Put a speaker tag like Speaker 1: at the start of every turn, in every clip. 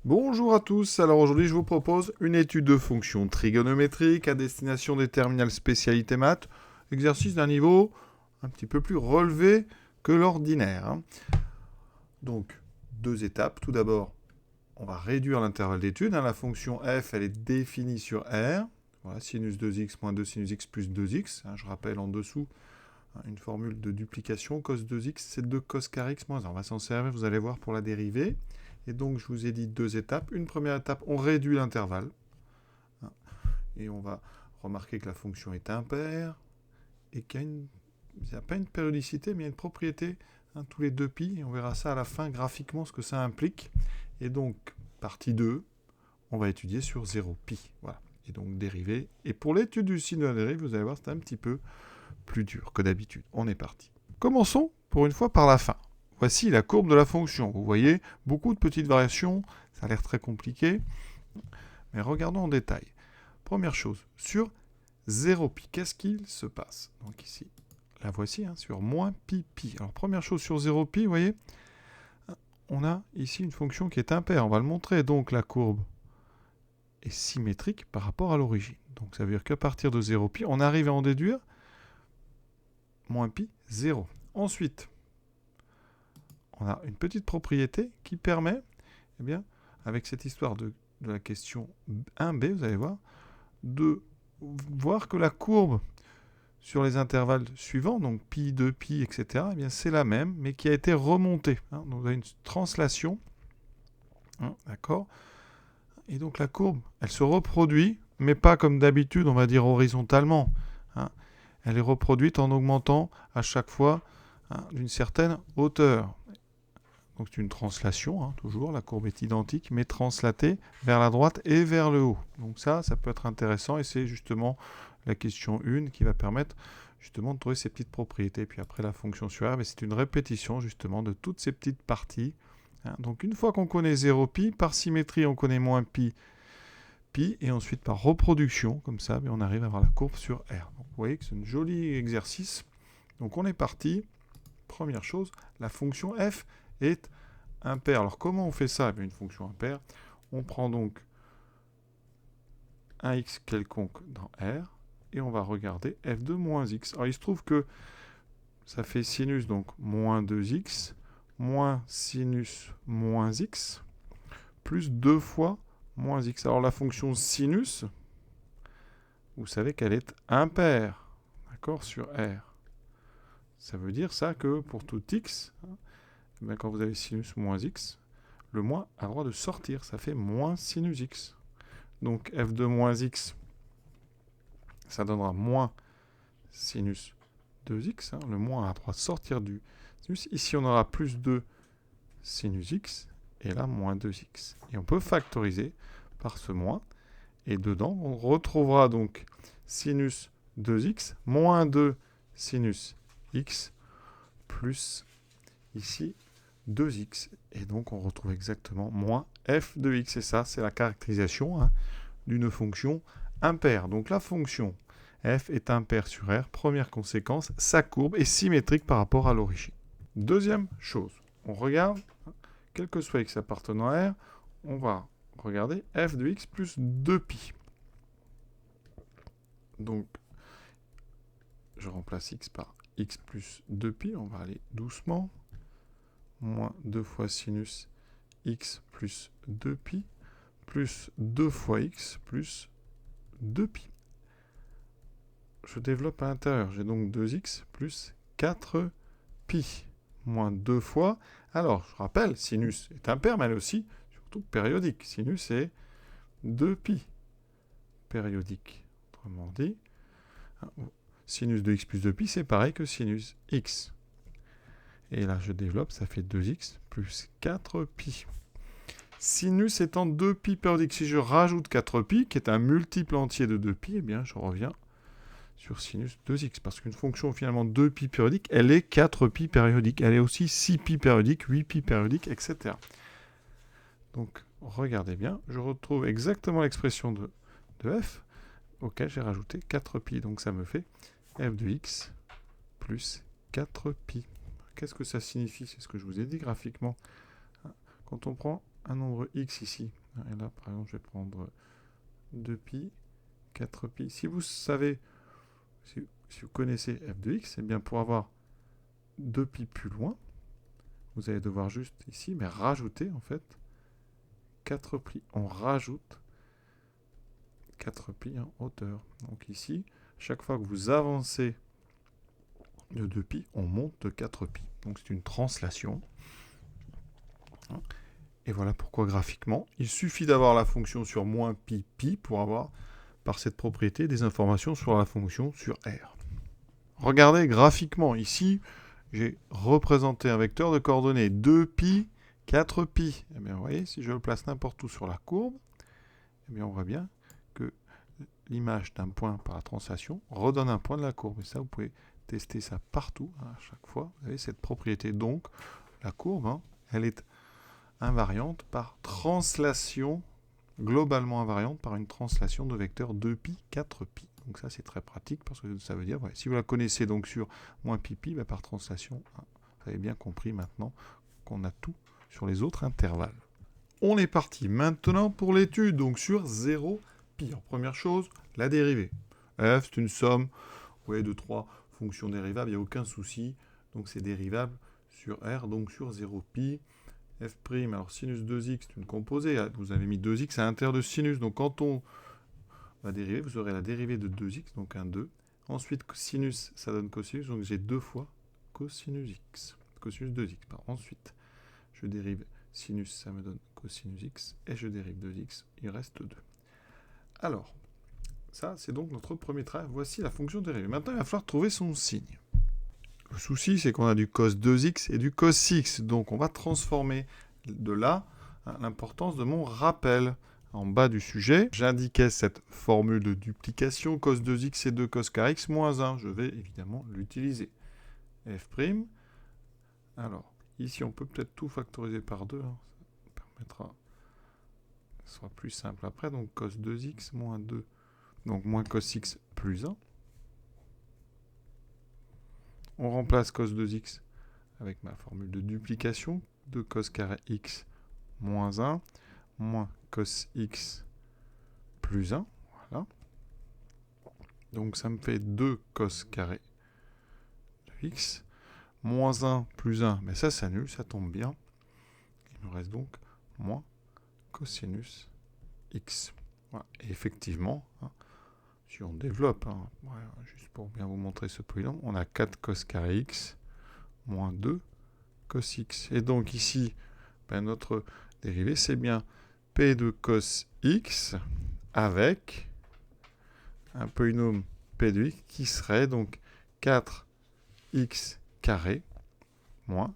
Speaker 1: Bonjour à tous, alors aujourd'hui je vous propose une étude de fonctions trigonométriques à destination des terminales spécialité maths, exercice d'un niveau un petit peu plus relevé que l'ordinaire. Donc, deux étapes. Tout d'abord, on va réduire l'intervalle d'étude. La fonction f, elle est définie sur R. Voilà, sinus 2x moins 2 sinus x plus 2x. Je rappelle en dessous une formule de duplication. Cos 2x, c'est 2 cos carré x moins 1. On va s'en servir, vous allez voir, pour la dérivée. Et donc, je vous ai dit deux étapes. Une première étape, on réduit l'intervalle. Et on va remarquer que la fonction est impaire et qu'il n'y a pas une périodicité, mais il y a une propriété, tous les deux pi. Et on verra ça à la fin graphiquement, ce que ça implique. Et donc, partie 2, on va étudier sur 0 pi. Voilà. Et donc, dérivée. Et pour l'étude du signe de la dérive, vous allez voir, c'est un petit peu plus dur que d'habitude. On est parti. Commençons, pour une fois, par la fin. Voici la courbe de la fonction. Vous voyez, beaucoup de petites variations. Ça a l'air très compliqué. Mais regardons en détail. Première chose, sur 0 pi, qu'est-ce qu'il se passe? Donc ici, la voici, sur moins pi pi. Alors première chose sur 0 pi, vous voyez, on a ici une fonction qui est impaire. On va le montrer. Donc la courbe est symétrique par rapport à l'origine. Donc ça veut dire qu'à partir de 0 pi, on arrive à en déduire moins pi 0. Ensuite, on a une petite propriété qui permet, eh bien, avec cette histoire de la question 1b, vous allez voir, de voir que la courbe sur les intervalles suivants, donc pi, 2 pi, etc., eh bien c'est la même, mais qui a été remontée. Donc vous avez une translation. D'accord. Et donc la courbe, elle se reproduit, mais pas comme d'habitude, on va dire horizontalement. Elle est reproduite en augmentant à chaque fois d'une certaine hauteur. Donc c'est une translation, toujours, la courbe est identique, mais translatée vers la droite et vers le haut. Donc ça peut être intéressant, et c'est justement la question 1 qui va permettre justement de trouver ces petites propriétés. Et puis après, la fonction sur R, c'est une répétition justement de toutes ces petites parties. Donc une fois qu'on connaît 0 pi, par symétrie, on connaît moins pi, pi, et ensuite par reproduction, comme ça, on arrive à avoir la courbe sur R. Donc vous voyez que c'est un joli exercice. Donc on est parti. Première chose, la fonction f est impaire. Alors comment on fait ça? Une fonction impaire, on prend donc un x quelconque dans R, et on va regarder f de moins x. Alors il se trouve que ça fait sinus, donc moins 2x, moins sinus moins x, plus 2 fois moins x. Alors la fonction sinus, vous savez qu'elle est impaire, d'accord, sur R. Ça veut dire ça que pour tout x, quand vous avez sinus moins x, le moins a le droit de sortir, ça fait moins sinus x. Donc f de moins x, ça donnera moins sinus 2x. Le moins a le droit de sortir du sinus. Ici, on aura plus 2 sinus x, et là, moins 2x. Et on peut factoriser par ce moins. Et dedans, on retrouvera donc sinus 2x, moins 2 sinus x, plus ici 2x. Et donc, on retrouve exactement moins f de x. Et ça, c'est la caractérisation d'une fonction impaire. Donc, la fonction f est impaire sur R. Première conséquence, sa courbe est symétrique par rapport à l'origine. Deuxième chose, on regarde, quel que soit x appartenant à R, on va regarder f de x plus 2pi. Donc, je remplace x par x plus 2pi. On va aller doucement. Moins 2 fois sinus x plus 2pi, plus 2 fois x plus 2pi. Je développe à l'intérieur. J'ai donc 2x plus 4pi, moins 2 fois. Alors, je rappelle, sinus est impair, mais elle est aussi, surtout, périodique. Sinus est 2pi périodique. Autrement dit, sinus de x plus 2pi, c'est pareil que sinus x. Et là, je développe, ça fait 2x plus 4pi. Sinus étant 2pi périodique, si je rajoute 4pi, qui est un multiple entier de 2pi, eh bien, je reviens sur sinus 2x. Parce qu'une fonction, finalement, 2pi périodique, elle est 4pi périodique. Elle est aussi 6pi périodique, 8pi périodique, etc. Donc, regardez bien, je retrouve exactement l'expression de f, auquel j'ai rajouté 4pi. Donc, ça me fait f de x plus 4pi. Qu'est-ce que ça signifie? C'est ce que je vous ai dit graphiquement. Quand on prend un nombre x ici. Et là, par exemple, je vais prendre 2pi, 4pi. Si vous savez, si vous connaissez f de x, eh bien pour avoir 2pi plus loin, vous allez devoir juste ici, mais rajouter en fait 4pi. On rajoute 4pi en hauteur. Donc ici, chaque fois que vous avancez de 2pi, on monte de 4pi. Donc c'est une translation. Et voilà pourquoi graphiquement, il suffit d'avoir la fonction sur moins pi, pi pour avoir, par cette propriété, des informations sur la fonction sur R. Regardez graphiquement, ici, j'ai représenté un vecteur de coordonnées 2pi, 4pi. Eh bien, vous voyez, si je le place n'importe où sur la courbe, eh bien, on voit bien que l'image d'un point par la translation redonne un point de la courbe. Et ça, vous pouvez tester ça partout, hein, à chaque fois. Vous avez cette propriété. Donc, la courbe, hein, elle est invariante par translation, globalement invariante par une translation de vecteur 2pi, 4pi. Donc ça, c'est très pratique parce que ça veut dire, ouais, si vous la connaissez donc sur moins pi, pi, bah, par translation, hein, vous avez bien compris maintenant qu'on a tout sur les autres intervalles. On est parti maintenant pour l'étude, donc sur 0pi. En première chose, la dérivée. F, c'est une somme, vous voyez, de 3 fonctions dérivables, il n'y a aucun souci. Donc c'est dérivable sur R, donc sur 0pi. F', alors sinus 2x, c'est une composée. Vous avez mis 2x à l'intérieur de sinus. Donc quand on va dériver, vous aurez la dérivée de 2x, donc un 2. Ensuite, sinus, ça donne cosinus. Donc j'ai 2 fois cosinus x. Cosinus 2x. Ensuite, je dérive sinus, ça me donne cosinus x. Et je dérive 2x, il reste 2. Alors, ça, c'est donc notre premier travail. Voici la fonction dérivée. Maintenant, il va falloir trouver son signe. Le souci, c'est qu'on a du cos 2x et du cos x. Donc, on va transformer de là l'importance de mon rappel. En bas du sujet, j'indiquais cette formule de duplication, cos 2x et 2 cos carré x moins 1. Je vais évidemment l'utiliser. F'. Alors, ici, on peut peut-être tout factoriser par 2. Hein. Ça permettra... Ce sera plus simple après. Donc, cos 2x moins 2. Donc, moins cos x plus 1. On remplace cos 2x avec ma formule de duplication, 2 cos carré x moins 1, moins cos x plus 1. Voilà. Donc ça me fait 2 cos carré de x, moins 1 plus 1, mais ça s'annule, ça tombe bien. Il me reste donc moins cosinus x. Voilà. Et effectivement, hein, si on développe, hein, voilà, juste pour bien vous montrer ce polynôme, on a 4 cos carré x moins 2 cos x. Et donc ici, ben, notre dérivée, c'est bien p de cos x avec un polynôme p de x qui serait donc 4x carré moins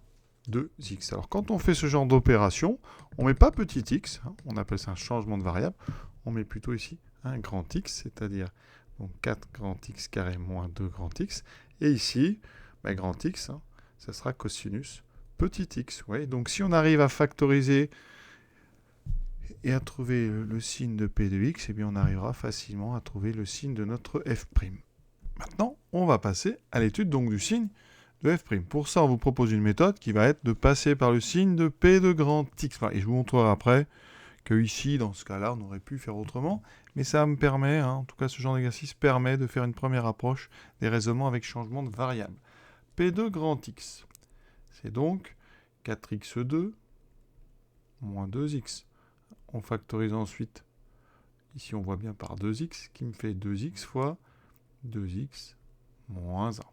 Speaker 1: 2x. Alors quand on fait ce genre d'opération, on ne met pas petit x, hein, on appelle ça un changement de variable, on met plutôt ici un grand x, c'est-à-dire donc 4 grand x carré moins 2 grand x. Et ici, ben, grand x, hein, ça sera cosinus petit x. Ouais. Donc si on arrive à factoriser et à trouver le signe de p de x, eh bien on arrivera facilement à trouver le signe de notre f'. Maintenant, on va passer à l'étude donc du signe de f'. Pour ça, on vous propose une méthode qui va être de passer par le signe de p de grand x. Et je vous montrerai après que ici, dans ce cas-là, on aurait pu faire autrement. Mais ça me permet, hein, en tout cas ce genre d'exercice permet de faire une première approche des raisonnements avec changement de variable. p de grand x, c'est donc 4x2 moins 2x. On factorise ensuite, ici on voit bien par 2x, qui me fait 2x fois 2x moins 1.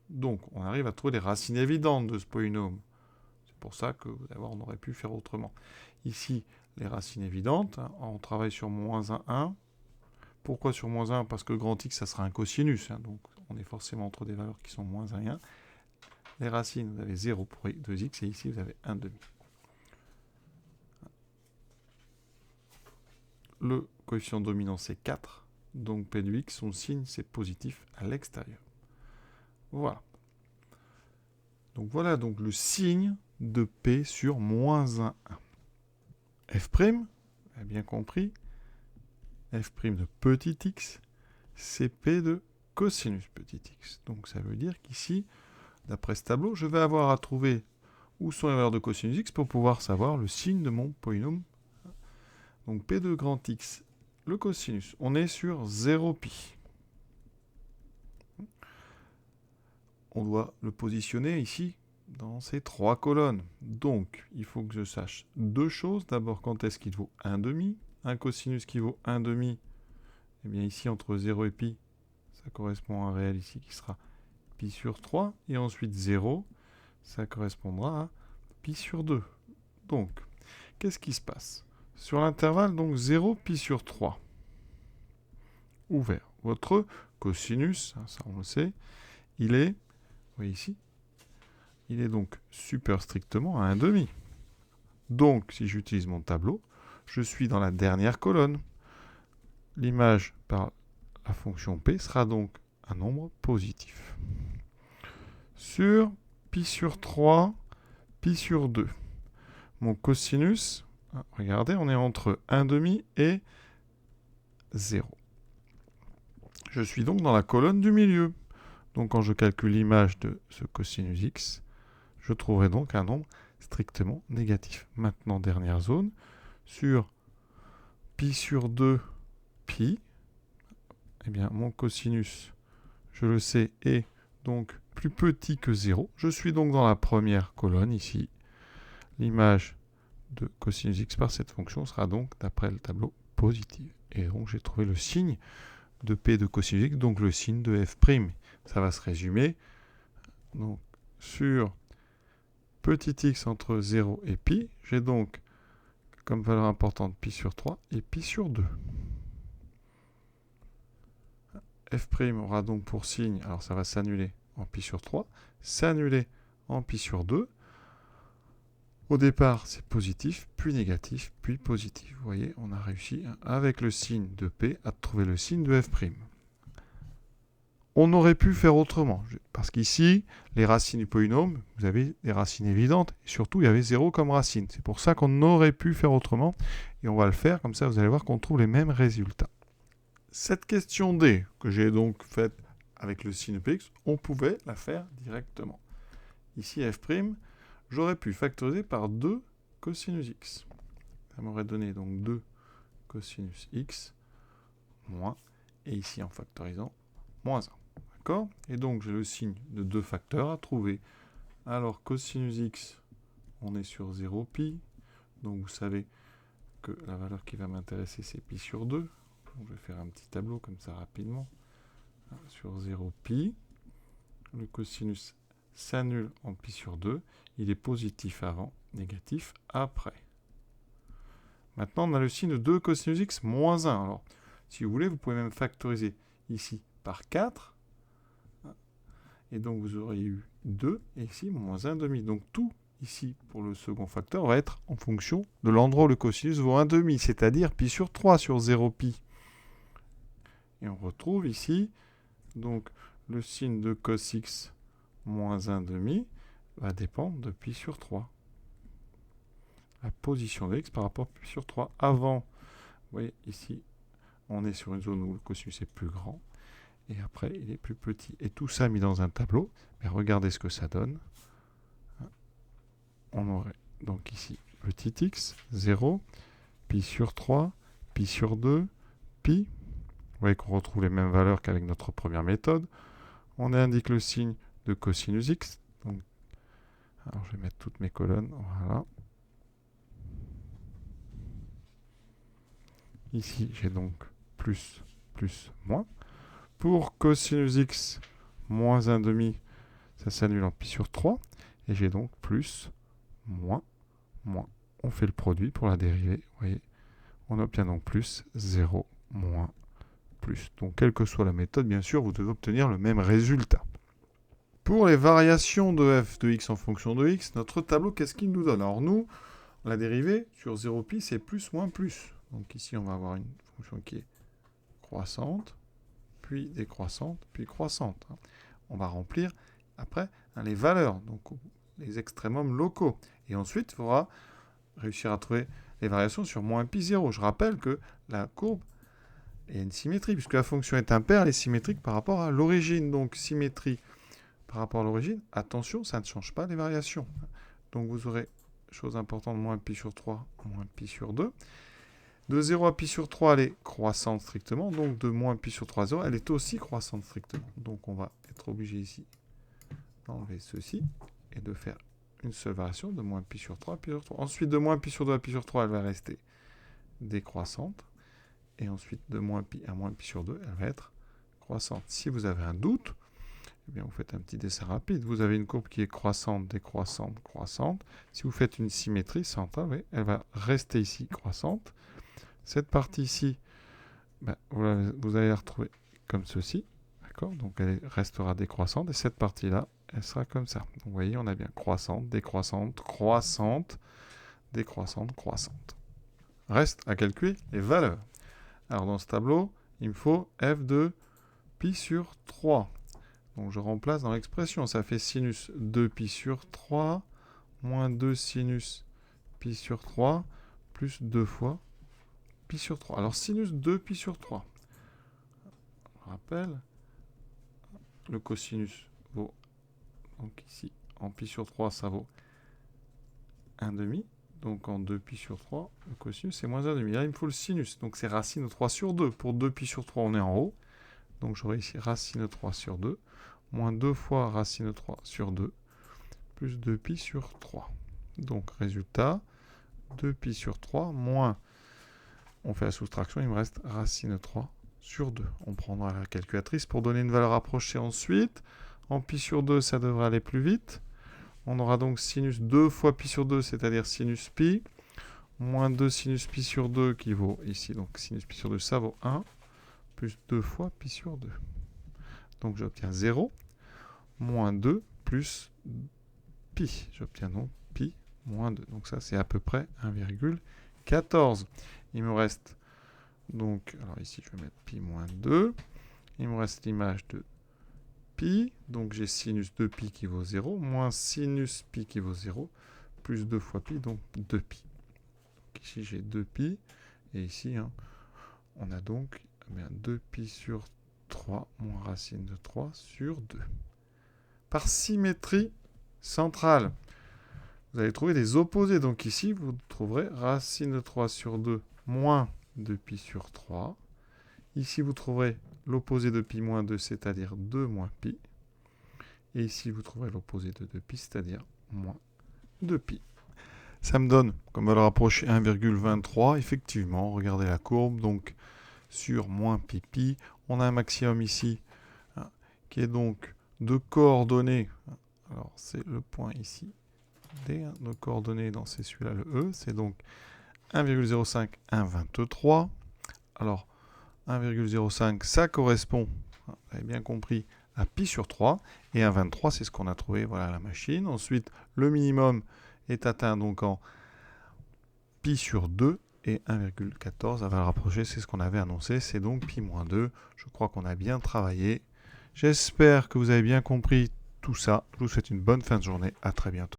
Speaker 1: Donc on arrive à trouver les racines évidentes de ce polynôme. C'est pour ça que d'abord on aurait pu faire autrement. Ici, les racines évidentes, hein, on travaille sur moins 1, 1. Pourquoi sur moins 1? Parce que grand x, ça sera un cosinus, hein, donc on est forcément entre des valeurs qui sont moins 1 et 1. Les racines, vous avez 0 pour 2x, et ici vous avez 1 demi. Le coefficient dominant, c'est 4. Donc P de x, son signe, c'est positif à l'extérieur. Voilà. Donc voilà donc le signe de P sur moins 1, 1. F', vous avez bien compris, F' de petit x, c'est P de cosinus petit x. Donc ça veut dire qu'ici, d'après ce tableau, je vais avoir à trouver où sont les valeurs de cosinus x pour pouvoir savoir le signe de mon polynôme. Donc P de grand X, le cosinus, on est sur 0π. On doit le positionner ici dans ces 3 colonnes. Donc, il faut que je sache 2 choses. D'abord, quand est-ce qu'il vaut 1/2 ? Un cosinus qui vaut 1/2, eh bien ici, entre 0 et π, ça correspond à un réel ici qui sera π sur 3. Et ensuite, 0, ça correspondra à π sur 2. Donc, qu'est-ce qui se passe ? Sur l'intervalle, donc 0, π sur 3, ouvert. Votre cosinus, ça on le sait, il est, vous voyez ici, il est donc super strictement à 1/2. Donc, si j'utilise mon tableau, je suis dans la dernière colonne. L'image par la fonction P sera donc un nombre positif. Sur π sur 3, π sur 2. Mon cosinus, regardez, on est entre 1/2 et 0. Je suis donc dans la colonne du milieu. Donc quand je calcule l'image de ce cosinus x, je trouverai donc un nombre strictement négatif. Maintenant, dernière zone, sur π sur 2, π, eh bien, mon cosinus, je le sais, est donc plus petit que 0. Je suis donc dans la première colonne ici. L'image de cosinus x par cette fonction sera donc, d'après le tableau, positive. Et donc, j'ai trouvé le signe de P de cosinus x, donc le signe de f'. Ça va se résumer. Donc, sur petit x entre 0 et π, j'ai donc comme valeur importante π sur 3 et π sur 2. F' aura donc pour signe, alors ça va s'annuler en π sur 3, s'annuler en π sur 2. Au départ, c'est positif, puis négatif, puis positif. Vous voyez, on a réussi, avec le signe de P, à trouver le signe de F'. On aurait pu faire autrement, parce qu'ici, les racines du polynôme, vous avez des racines évidentes, et surtout, il y avait 0 comme racine. C'est pour ça qu'on aurait pu faire autrement, et on va le faire, comme ça, vous allez voir qu'on trouve les mêmes résultats. Cette question D, que j'ai donc faite avec le signe Px, on pouvait la faire directement. Ici, F', j'aurais pu factoriser par 2 cosinus x. Ça m'aurait donné donc 2 cosinus x moins, et ici, en factorisant, moins 1. D'accord ? Et donc, j'ai le signe de 2 facteurs à trouver. Alors, cosinus x, on est sur 0π. Donc, vous savez que la valeur qui va m'intéresser, c'est π sur 2. Donc, je vais faire un petit tableau comme ça rapidement. Sur 0π, le cosinus s'annule en π sur 2. Il est positif avant, négatif après. Maintenant, on a le signe de 2 cosinus x moins 1. Alors, si vous voulez, vous pouvez même factoriser ici par 4. Et donc, vous auriez eu 2, et ici, moins 1/2. Donc, tout ici, pour le second facteur, va être en fonction de l'endroit où le cosinus vaut 1/2, c'est-à-dire π sur 3 sur 0π. Et on retrouve ici, donc, le signe de cos x moins 1/2 va dépendre de π sur 3. La position de x par rapport à π sur 3. Avant, vous voyez, ici, on est sur une zone où le cosinus est plus grand. Et après, il est plus petit. Et tout ça mis dans un tableau. Mais regardez ce que ça donne. On aurait donc ici petit x, 0, π sur 3, π sur 2, π. Vous voyez qu'on retrouve les mêmes valeurs qu'avec notre première méthode. On indique le signe de cosinus x. Donc, alors, je vais mettre toutes mes colonnes. Voilà. Ici, j'ai donc plus, plus, moins. Pour cosinus x moins 1/2, ça s'annule en π sur 3. Et j'ai donc plus, moins, moins. On fait le produit pour la dérivée. Vous voyez, on obtient donc plus, 0, moins, plus. Donc, quelle que soit la méthode, bien sûr, vous devez obtenir le même résultat. Pour les variations de f de x en fonction de x, notre tableau, qu'est-ce qu'il nous donne? Alors nous, la dérivée sur 0π, c'est plus, moins, plus. Donc ici, on va avoir une fonction qui est croissante, puis décroissante, puis croissante. On va remplir après les valeurs, donc les extrémums locaux. Et ensuite, il faudra réussir à trouver les variations sur moins π 0. Je rappelle que la courbe est une symétrie, puisque la fonction est impaire, elle est symétrique par rapport à l'origine. Donc symétrie par rapport à l'origine, attention, ça ne change pas les variations. Donc vous aurez, chose importante, moins pi sur 3, moins pi sur 2. De 0 à pi sur 3, elle est croissante strictement. Donc de moins pi sur 3 à 0, elle est aussi croissante strictement. Donc on va être obligé ici d'enlever ceci et de faire une seule variation de moins pi sur 3 à pi sur 3. Ensuite, de moins pi sur 2 à pi sur 3, elle va rester décroissante. Et ensuite, de moins pi à moins pi sur 2, elle va être croissante. Si vous avez un doute, eh bien, vous faites un petit dessin rapide. Vous avez une courbe qui est croissante, décroissante, croissante. Si vous faites une symétrie centrale, oui, elle va rester ici croissante. Cette partie ici, ben, vous allez la retrouver comme ceci. D'accord? Donc, elle restera décroissante. Et cette partie-là, elle sera comme ça. Donc, vous voyez, on a bien croissante, décroissante, croissante, décroissante, croissante. Reste à calculer les valeurs. Alors, dans ce tableau, il me faut f de pi sur 3. Donc, je remplace dans l'expression. Ça fait sinus 2pi sur 3, moins 2 sinus pi sur 3, plus 2 fois pi sur 3. Alors, sinus 2pi sur 3. On rappelle, le cosinus vaut, donc ici, en pi sur 3, ça vaut 1,5. Donc, en 2pi sur 3, le cosinus, c'est moins 1,5. Là, il me faut le sinus. Donc, c'est racine de 3 sur 2. Pour 2pi sur 3, on est en haut. Donc, j'aurai ici racine de 3 sur 2, moins 2 fois racine de 3 sur 2, plus 2pi sur 3. Donc, résultat, 2pi sur 3, moins, on fait la soustraction, il me reste racine de 3 sur 2. On prendra la calculatrice pour donner une valeur approchée ensuite. En pi sur 2, ça devrait aller plus vite. On aura donc sinus 2 fois pi sur 2, c'est-à-dire sinus pi, moins 2 sinus pi sur 2 qui vaut ici, donc sinus pi sur 2, ça vaut 1, plus 2 fois pi sur 2. Donc j'obtiens 0, moins 2, plus pi. J'obtiens donc pi moins 2. Donc ça, c'est à peu près 1,14. Il me reste donc, alors ici, je vais mettre pi moins 2. Il me reste l'image de pi. Donc j'ai sinus de pi qui vaut 0, moins sinus pi qui vaut 0, plus 2 fois pi, donc 2pi. Donc ici, j'ai 2pi. Et ici, hein, on a donc 2pi sur 3 moins racine de 3 sur 2. Par symétrie centrale, vous allez trouver des opposés. Donc ici, vous trouverez racine de 3 sur 2 moins 2pi sur 3. Ici, vous trouverez l'opposé de pi moins 2, c'est-à-dire 2 moins pi. Et ici, vous trouverez l'opposé de 2pi, c'est-à-dire moins 2pi. Ça me donne, comme valeur approchée, 1,23. Effectivement, regardez la courbe. Donc, sur moins pi pi, on a un maximum ici, hein, qui est donc de coordonnées. Alors, c'est le point ici. D, hein, de coordonnées, c'est celui-là, le E. C'est donc 1,05, 1,23. Alors, 1,05, ça correspond, vous avez bien compris, à pi sur 3. Et 1,23, c'est ce qu'on a trouvé, voilà la machine. Ensuite, le minimum est atteint donc en pi sur 2 et 1,14. À valeur approchée, c'est ce qu'on avait annoncé. C'est donc pi moins 2. Je crois qu'on a bien travaillé. J'espère que vous avez bien compris tout ça. Je vous souhaite une bonne fin de journée. À très bientôt.